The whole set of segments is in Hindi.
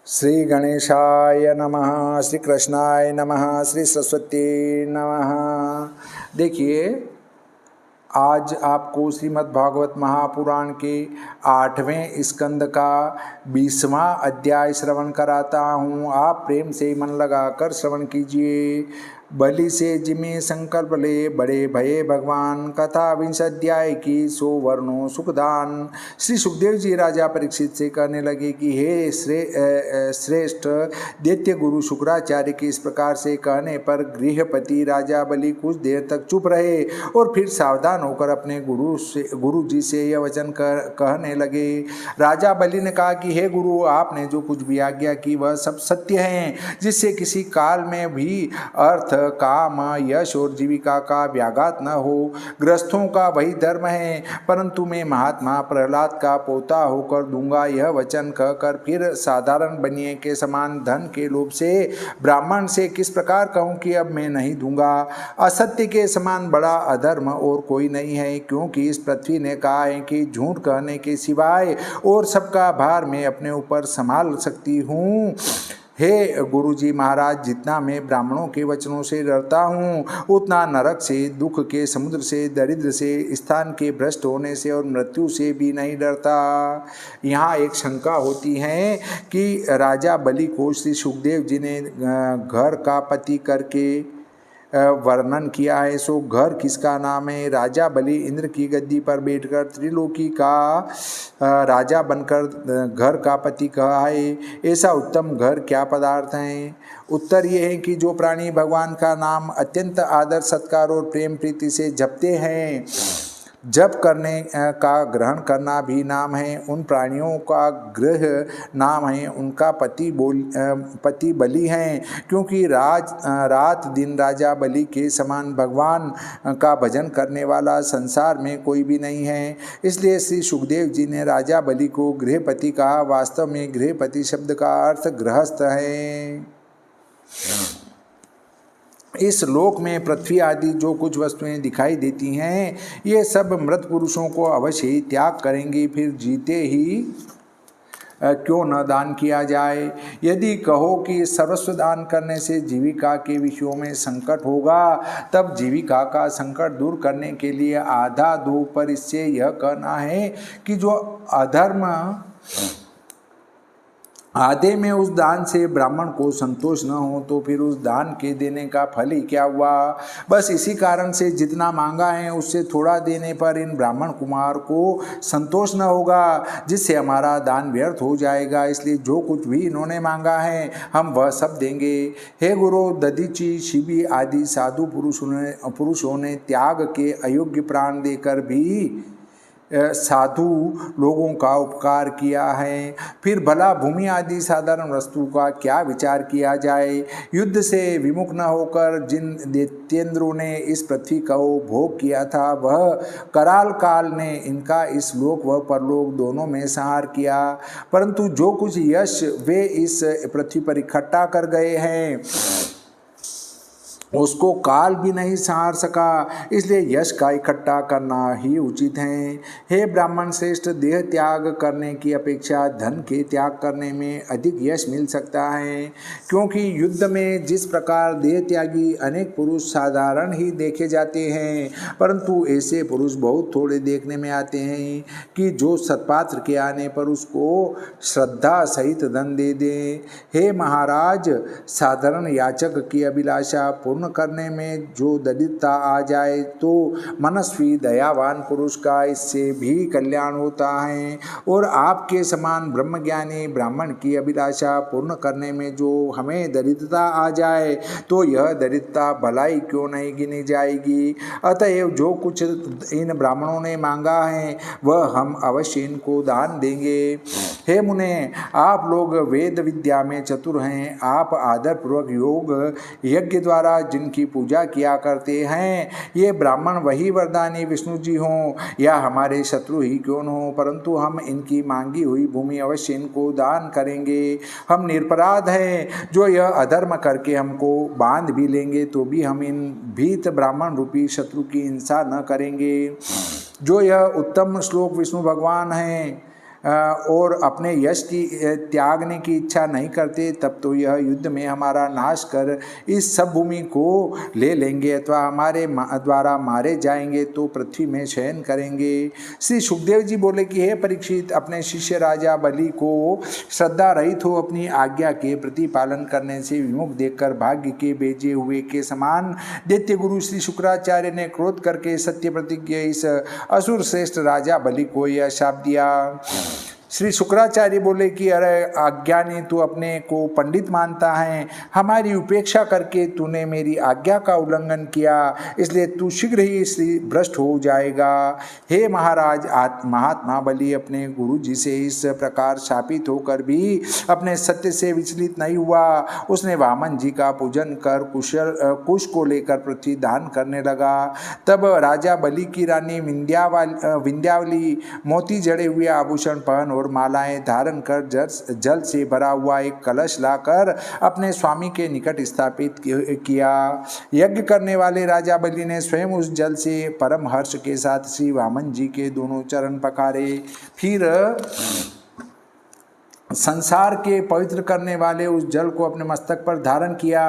श्री गणेशाय नमः, श्री कृष्णाय नमः, श्री सरस्वती नमः। देखिए, आज आपको श्रीमद् भागवत महापुराण के 8वें स्कंद का 20वां अध्याय श्रवण कराता हूँ। आप प्रेम से मन लगाकर श्रवण कीजिए। बलि से जिमे संकल्प ले बड़े भये भगवान, कथा 20 अध्याय की 100 वर्णों सुखदान। श्री सुखदेव जी राजा परीक्षित से कहने लगे कि हे श्रेष्ठ दैत्य गुरु शुक्राचार्य के इस प्रकार से कहने पर गृहपति राजा बलि कुछ देर तक चुप रहे और फिर सावधान होकर अपने गुरु जी से यह वचन कहने लगे। राजा बलि ने कहा कि हे गुरु, आपने जो कुछ भी आज्ञा की वह सब सत्य है, जिससे किसी काल में भी अर्थ, काम, यश और जीविका का व्याघात न हो। ग्रस्तों का वही धर्म है, परंतु मैं महात्मा प्रहलाद का पोता होकर दूंगा। यह वचन कहकर फिर साधारण बनिए के समान धन के लोभ से ब्राह्मण से किस प्रकार कहूं कि अब मैं नहीं दूंगा। असत्य के समान बड़ा अधर्म और कोई नहीं है, क्योंकि इस पृथ्वी ने कहा है कि झूठ कहने के सिवाय और सबका भार मैं अपने ऊपर संभाल सकती हूँ। हे गुरुजी महाराज, जितना मैं ब्राह्मणों के वचनों से डरता हूँ, उतना नरक से, दुख के समुद्र से, दरिद्र से, स्थान के भ्रष्ट होने से और मृत्यु से भी नहीं डरता। यहाँ एक शंका होती है कि राजा बलि को श्री सुखदेव जी ने घर का पति करके वर्णन किया है, सो घर किसका नाम है? राजा बलि इंद्र की गद्दी पर बैठकर त्रिलोकी का राजा बनकर घर का पति कहा है। ऐसा उत्तम घर क्या पदार्थ है? उत्तर ये है कि जो प्राणी भगवान का नाम अत्यंत आदर, सत्कार और प्रेम प्रीति से जपते हैं, जप करने का ग्रहण करना भी नाम है। उन प्राणियों का गृह नाम है, उनका पति बलि हैं, क्योंकि रात दिन राजा बलि के समान भगवान का भजन करने वाला संसार में कोई भी नहीं है। इसलिए श्री सुखदेव जी ने राजा बलि को गृहपति कहा। वास्तव में गृहपति शब्द का अर्थ गृहस्थ है। इस लोक में पृथ्वी आदि जो कुछ वस्तुएं दिखाई देती हैं, ये सब मृत पुरुषों को अवश्य ही त्याग करेंगी, फिर जीते ही क्यों न दान किया जाए। यदि कहो कि सर्वस्व दान करने से जीविका के विषयों में संकट होगा, तब जीविका का संकट दूर करने के लिए आधा दो पर इससे यह कहना है कि जो अधर्म आधे में उस दान से ब्राह्मण को संतोष न हो, तो फिर उस दान के देने का फल ही क्या हुआ। बस इसी कारण से जितना मांगा है उससे थोड़ा देने पर इन ब्राह्मण कुमार को संतोष न होगा, जिससे हमारा दान व्यर्थ हो जाएगा। इसलिए जो कुछ भी इन्होंने मांगा है हम वह सब देंगे। हे गुरु, दधीची, शिबी आदि साधु पुरुषों ने त्याग के अयोग्य प्राण देकर भी साधु लोगों का उपकार किया है। फिर भला भूमि आदि साधारण वस्तु का क्या विचार किया जाए। युद्ध से विमुख न होकर जिन दैत्येंद्रों ने इस पृथ्वी का भोग किया था, वह कराल काल ने इनका इस लोक व परलोक दोनों में संहार किया, परंतु जो कुछ यश वे इस पृथ्वी पर इकट्ठा कर गए हैं उसको काल भी नहीं संहार सका। इसलिए यश का इकट्ठा करना ही उचित है। हे ब्राह्मण श्रेष्ठ, देह त्याग करने की अपेक्षा धन के त्याग करने में अधिक यश मिल सकता है, क्योंकि युद्ध में जिस प्रकार देह त्यागी अनेक पुरुष साधारण ही देखे जाते हैं, परंतु ऐसे पुरुष बहुत थोड़े देखने में आते हैं कि जो सत्पात्र के आने पर उसको श्रद्धा सहित धन दे दें। हे महाराज, साधारण याचक की अभिलाषा पूर्ण करने में जो दरिद्रता आ जाए, तो मनस्वी दयावान पुरुष का इससे भी कल्याण होता है। और आपके समान ब्रह्मज्ञानी ब्राह्मण की अभिलाषा पूर्ण करने में जो हमें दरिद्रता आ जाए, तो यह दरिद्रता भलाई क्यों नहीं गिनी जाएगी। अतएव जो कुछ इन ब्राह्मणों ने मांगा है वह हम अवश्य इनको दान देंगे। हे मुने, आप लोग वेद विद्या में चतुर हैं। आप आदरपूर्वक योग यज्ञ द्वारा जिनकी पूजा किया करते हैं, ये ब्राह्मण वही वरदानी विष्णु जी हों या हमारे शत्रु ही क्यों न हो, परंतु हम इनकी मांगी हुई भूमि अवश्य इनको दान करेंगे। हम निरपराध हैं। जो यह अधर्म करके हमको बांध भी लेंगे तो भी हम इन भीत ब्राह्मण रूपी शत्रु की हिंसा न करेंगे। जो यह उत्तम श्लोक विष्णु भगवान हैं और अपने यश की त्यागने की इच्छा नहीं करते, तब तो यह युद्ध में हमारा नाश कर इस सब भूमि को ले लेंगे अथवा हमारे द्वारा मारे जाएंगे तो पृथ्वी में शयन करेंगे। श्री सुखदेव जी बोले कि हे परीक्षित, अपने शिष्य राजा बलि को श्रद्धा रहित हो अपनी आज्ञा के प्रति पालन करने से विमुख देखकर भाग्य के भेजे हुए के समान दैत्य गुरु श्री शुक्राचार्य ने क्रोध करके सत्य प्रतिज्ञ इस असुर श्रेष्ठ राजा बलि को यह शाप दिया। श्री शुक्राचार्य बोले कि अरे अज्ञानी, तू अपने को पंडित मानता है, हमारी उपेक्षा करके तूने मेरी आज्ञा का उल्लंघन किया, इसलिए तू शीघ्र ही श्री भ्रष्ट हो जाएगा। हे महाराज, महात्मा बलि अपने गुरु जी से इस प्रकार शापित होकर भी अपने सत्य से विचलित नहीं हुआ। उसने वामन जी का पूजन कर कुश को लेकर पृथ्वी दान करने लगा। तब राजा बलि की रानी विंध्यावली मोती जड़े हुए आभूषण पहन और मालाएं धारण कर जल से भरा हुआ एक कलश लाकर अपने स्वामी के निकट स्थापित किया। यज्ञ करने वाले राजा बलि ने स्वयं उस जल से परम हर्ष के साथ श्री वामन जी के दोनों चरण पखारे। फिर संसार के पवित्र करने वाले उस जल को अपने मस्तक पर धारण किया।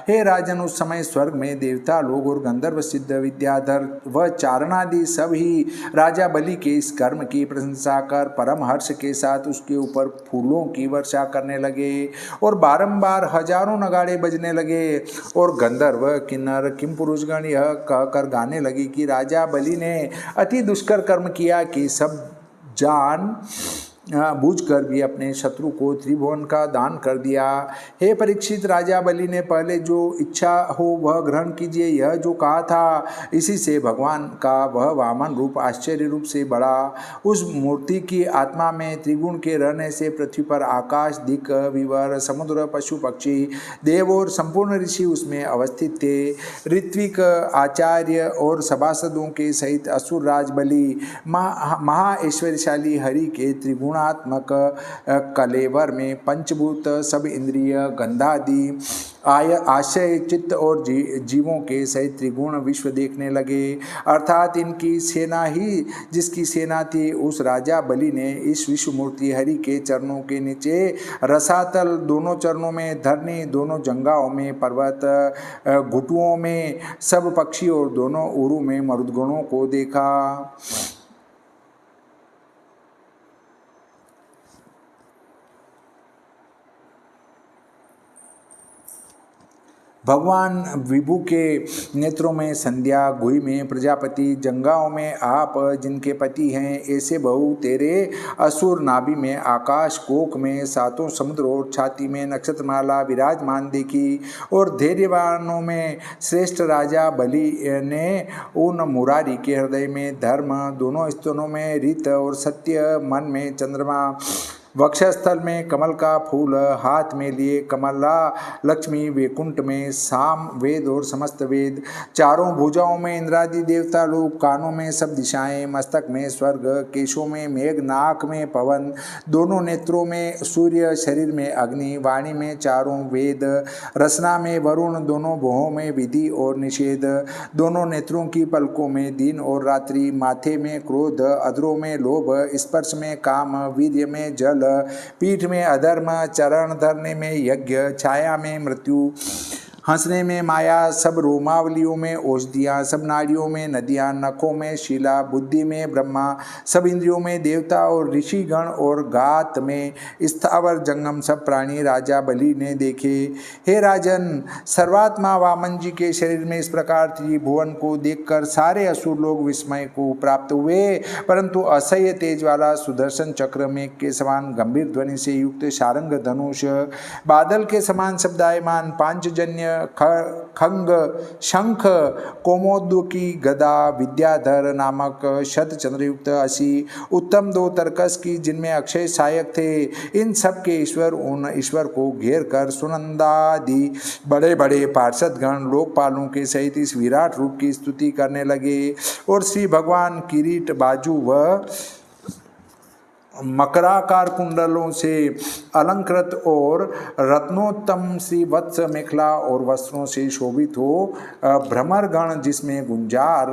हे राजन, उस समय स्वर्ग में देवता लोग और गंधर्व सिद्ध विद्याधर व चारणादि सब ही राजा बलि के इस कर्म की प्रशंसा कर परम हर्ष के साथ उसके ऊपर फूलों की वर्षा करने लगे और बारंबार हजारों नगाड़े बजने लगे। और गंधर्व किन्नर किम पुरुषगण यह कहकर गाने लगे कि राजा बलि ने अति दुष्कर कर्म किया कि सब जान बूझकर भी अपने शत्रु को त्रिभुवन का दान कर दिया। हे परीक्षित, राजा बलि ने पहले जो इच्छा हो वह ग्रहण कीजिए, यह जो कहा था, इसी से भगवान का वह वामन रूप आश्चर्य रूप से बढ़ा। उस मूर्ति की आत्मा में त्रिगुण के रहने से पृथ्वी पर आकाश, दिक्, विवर, समुद्र, पशु पक्षी, देव और संपूर्ण ऋषि उसमें अवस्थित थे। ऋत्विक, आचार्य और सभासदों के सहित असुर राज बलि महा ऐश्वर्यशाली हरि के त्रिगुणात्मक कलेवर में पंचभूत, सब इंद्रिय, गंधादि, आशय, चित्त और जीवों के सहित त्रिगुण विश्व देखने लगे। अर्थात इनकी सेना ही जिसकी सेना थी, उस राजा बलि ने इस विश्व मूर्ति हरि के चरणों के नीचे रसातल, दोनों चरणों में धरनी, दोनों जंगाओं में पर्वत, घुटुओं में सब पक्षी और दोनों उरु में मरुदगणों को देखा। भगवान विभु के नेत्रों में संध्या, गुही में प्रजापति, जंगाओं में आप जिनके पति हैं ऐसे बहु तेरे असुर, नाभि में आकाश, कोख में सातों समुद्र और छाती में नक्षत्रमाला विराजमान देखी। और धैर्यवानों में श्रेष्ठ राजा बलि ने उन मुरारी के हृदय में धर्म, दोनों स्तनों में रित और सत्य, मन में चंद्रमा, वक्षस्थल में कमल का फूल, हाथ में लिए कमला, लक्ष्मी, वैकुंठ में साम वेद और समस्त वेद, चारों भुजाओं में इंद्रादि देवता लोग, कानों में सब दिशाएं, मस्तक में स्वर्ग, केशों में मेघ, नाक में पवन, दोनों नेत्रों में सूर्य, शरीर में अग्नि, वाणी में चारों वेद, रसना में वरुण, दोनों भुवों में विधि और निषेध, दोनों नेत्रों की पलकों में दिन और रात्रि, माथे में क्रोध, अधरों में लोभ, स्पर्श में काम, वीर्य में जल, पीठ में अधर्म, चरण धरने में यज्ञ, छाया में मृत्यु, हंसने में माया, सब रोमावलियों में औषधियाँ, सब नाड़ियों में नदियाँ, नखों में शिला, बुद्धि में ब्रह्मा, सब इंद्रियों में देवता और ऋषिगण और गात में स्थावर जंगम सब प्राणी राजा बलि ने देखे। हे राजन, सर्वात्मा वामन जी के शरीर में इस प्रकार त्रिभुवन को देखकर सारे असुर लोग विस्मय को प्राप्त हुए, परंतु असह्य तेज वाला सुदर्शन चक्र में के समान गंभीर ध्वनि से युक्त शारंग धनुष, बादल के समान शब्दायमान पांचजन्य खंग, शंख, कोमोद्दकी गदा, विद्याधर नामक शत चंद्रयुक्त असी, उत्तम दो तरकस की जिनमें अक्षय सहायक थे, इन सब के ईश्वर उन ईश्वर को घेर कर सुनंदादि बड़े बड़े पार्षदगण लोकपालों के सहित इस विराट रूप की स्तुति करने लगे। और श्री भगवान किरीट, बाजू व मकराकार कुंडलों से अलंकृत और रत्नोत्तम सी वत्स मेखला और वस्त्रों से शोभित हो भ्रमरगण जिसमें गुंजार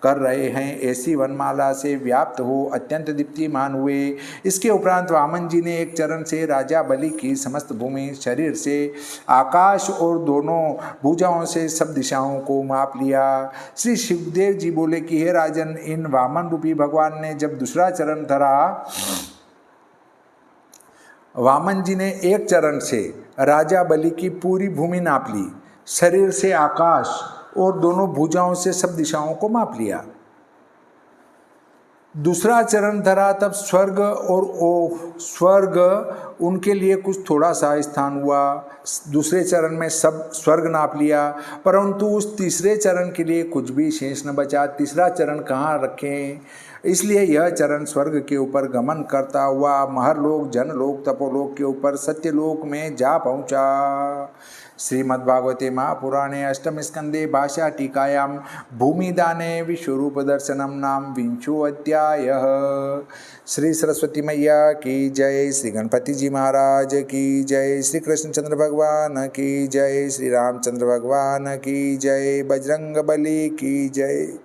कर रहे हैं ऐसी वनमाला से व्याप्त हो अत्यंत दीप्तिमान हुए। इसके उपरांत वामन जी ने एक चरण से राजा बलि की समस्त भूमि, शरीर से आकाश और दोनों भुजाओं से सब दिशाओं को माप लिया। श्री शिवदेव जी बोले कि हे राजन, इन वामन रूपी भगवान ने जब दूसरा चरण धरा, वामन जी ने एक चरण से राजा बलि की पूरी भूमि नाप ली, शरीर से आकाश और दोनों भुजाओं से सब दिशाओं को माप लिया। दूसरा चरण धरा तब स्वर्ग स्वर्ग उनके लिए कुछ थोड़ा सा स्थान हुआ। दूसरे चरण में सब स्वर्ग नाप लिया, परंतु उस तीसरे चरण के लिए कुछ भी शेष न बचा। तीसरा चरण कहाँ रखें, इसलिए यह चरण स्वर्ग के ऊपर गमन करता हुआ महरलोक, जनलोक, तपोलोक के ऊपर सत्यलोक में जा पहुँचा। श्रीमद्भागवते महापुराणे अष्टम स्कंदे भाषा टीकायां भूमिदाने विश्वरूप दर्शनम नाम विंशोऽध्यायः। श्री सरस्वती मैया की जय, श्री गणपति जी महाराज की जय, श्री कृष्णचंद्र भगवान की जय, श्री रामचंद्र भगवान की जय, बजरंग बली की जय।